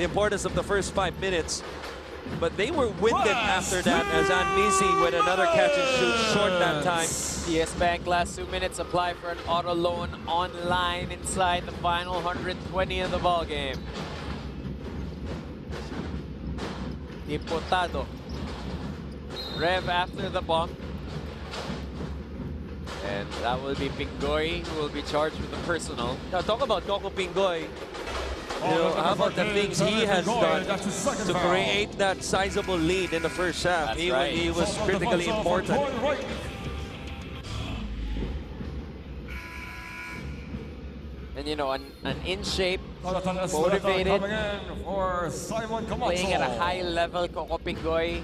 the importance of the first 5 minutes. But they were winded after that as Anmisi with another catch and shoot short that time. TS Bank last 2 minutes apply for an auto loan online inside the final 120 of the ball game. Diputado. Rev after the bump. And that will be Pingoy who will be charged with the personal. Now talk about Coco Pingoy. You know, how about the things he has done to create that sizable lead in the first half? He was critically important. And you know, an in-shape, motivated, playing at a high level, Coco Pingoy.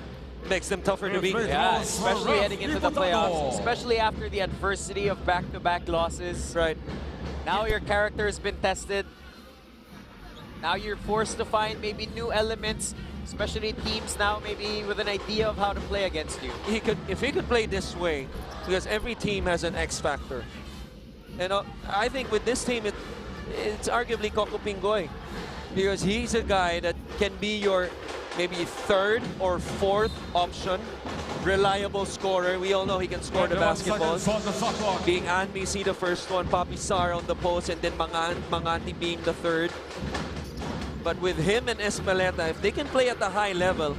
Makes them tougher to beat. Yeah, especially heading into the playoffs, especially after the adversity of back-to-back losses. Right. Now your character has been tested. Now you're forced to find maybe new elements, especially teams now maybe with an idea of how to play against you. If he could play this way, because every team has an X factor. And I think with this team, it's arguably Coco Pingoy, because he's a guy that can be your maybe third or fourth option, reliable scorer. We all know he can score the basketballs. Being Anmisi the first one, Papi Sar on the post, and then Mangati being the third. But with him and Espeleta, if they can play at the high level,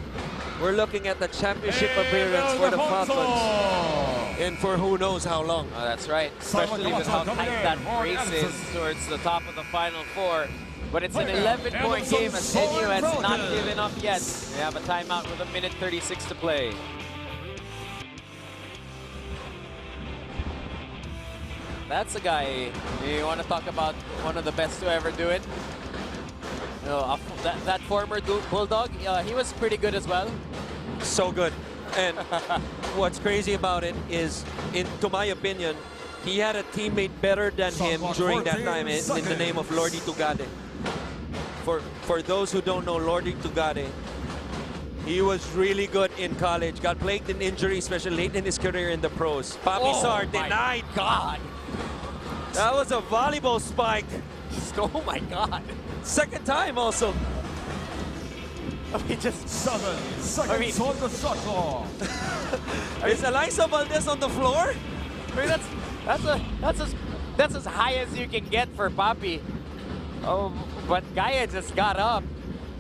we're looking at the championship appearance for the Falcons. And for who knows how long. Oh, that's right. Especially with how tight that race is towards the top of the Final Four. But it's an 11-point game as AdU has not given up yet. They have a timeout with 1:36 to play. That's a guy, you want to talk about one of the best to ever do it. You know, that former Bulldog, he was pretty good as well. So good. And what's crazy about it is, to my opinion, he had a teammate better than him during that time in the name of Lordy Tugade. For those who don't know Lordy Tugade, he was really good in college, got plagued in injury, especially late in his career in the pros. Papi Sar denied. God. That was a volleyball spike. Oh my God. Second time also. I mean, just 7 seconds on the shot clock. Is Eliza Valdez on the floor? I mean, that's as high as you can get for Papi. Oh, but Gaia just got up.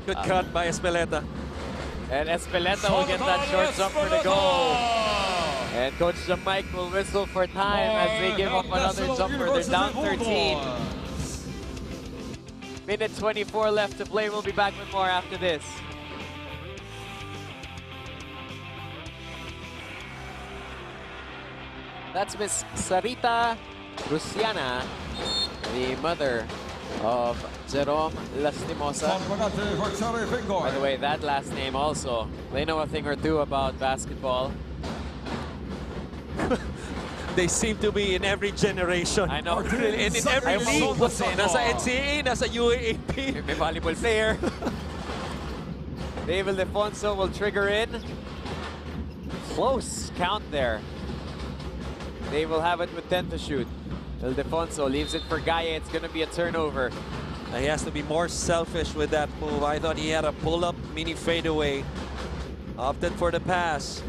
Good cut by Espeleta. And Espeleta will get that short jump for the goal. And Coach Jamike will whistle for time as they give up another jumper. They're down 13. Minute 24 left to play. We'll be back with more after this. That's Miss Sarita Luciana, the mother of Jerome Lastimosa. By the way, that last name also, they know a thing or two about basketball. They seem to be in every generation. I know. And in every league. Nasa NCAA, nasa UAAP. May volleyball player. Dave Ildefonso will trigger in. Close count there. They will have it with 10 to shoot. Ildefonso leaves it for Gaia. It's going to be a turnover. He has to be more selfish with that move. I thought he had a pull-up mini fadeaway. Opted for the pass.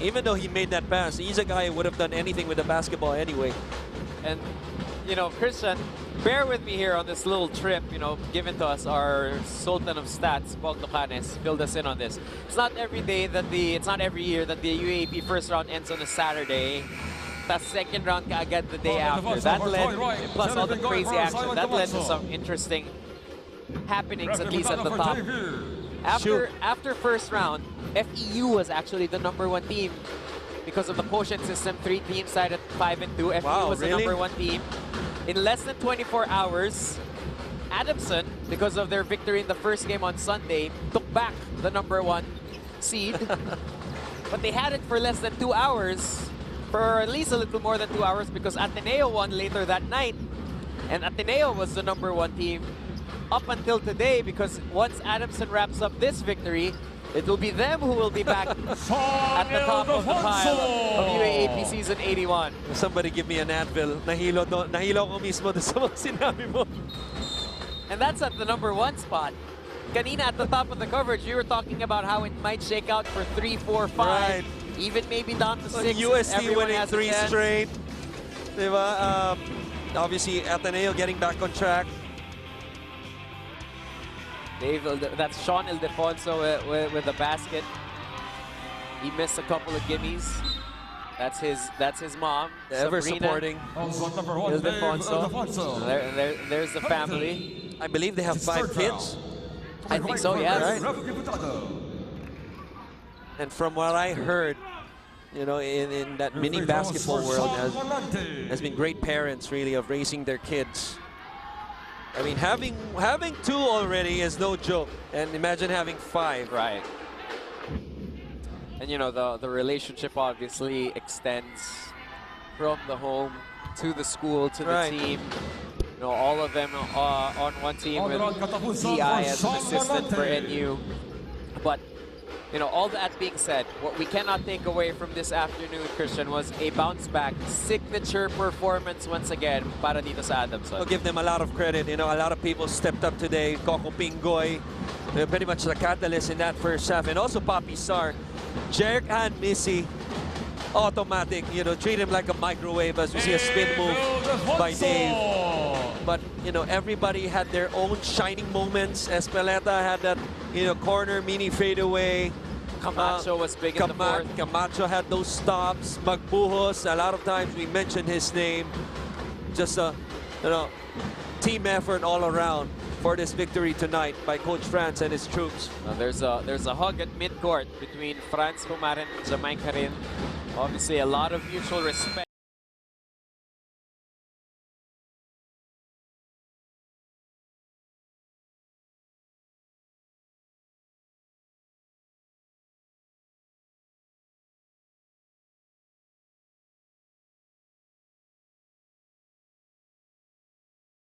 Even though he made that pass, he's a guy who would have done anything with the basketball anyway. And, you know, Christian, bear with me here on this little trip, you know, given to us. Our Sultan of Stats, Paul Tocanes, filled us in on this. It's not every day that it's not every year that the UAAP first round ends on a Saturday. The second round kaagad the day after. That led, plus all the crazy action, that led to some interesting happenings, at least at the top. After first round, FEU was actually the #1 team because of the quotient system. 3 teams side at 5 and 2. FEU was the #1 team. In less than 24 hours, Adamson, because of their victory in the first game on Sunday, took back the #1 seed. But they had it for less than 2 hours, for at least a little more than 2 hours, because Ateneo won later that night. And Ateneo was the #1 team up until today, because once Adamson wraps up this victory, it will be them who will be back at the top of the pile of UAAP Season 81. Somebody give me an Advil. Nahilo ko mismo sa mga sinabi mo. And that's at the #1 spot. kanina at the top of the coverage, you were talking about how it might shake out for 3, 4, 5, Right. even maybe down to 6. UST Everyone winning has a 3 chance. straight. Diba? Obviously, Ateneo getting back on track. That's Sean Ildefonso with the basket. He missed a couple of gimmies. That's his mom, Ever Sabrina supporting. On shot number 1, Dave Ildefonso. Ildefonso. There's the family. I believe they have 5 kids. I think so, yes. And from what I heard, you know, in that mini basketball world, has been great parents, really, of raising their kids. I mean, having 2 already is no joke, and imagine having 5. Right. And you know, the relationship obviously extends from the home to the school to the team. You know, all of them on one team with TI as an assistant for NU. But you know, all that being said, what we cannot take away from this afternoon, Christian, was a bounce back signature performance once again para dito sa Adamson. I'll give them a lot of credit. You know, a lot of people stepped up today. Coco Pingoy, they're pretty much the catalyst in that first half. And also Papi Sar. Jerick and Missy, automatic. You know, treat him like a microwave as we see a spin move by Dave. But, you know, everybody had their own shining moments. Espeleta had that, you know, corner mini fadeaway. Camacho was big in the fourth. Camacho had those stops. Magbuhos, a lot of times we mentioned his name. Just a, you know, team effort all around for this victory tonight by Coach Franz and his troops. There's a hug at midcourt between Franz Humaren and Jamaica Rin. Obviously, a lot of mutual respect.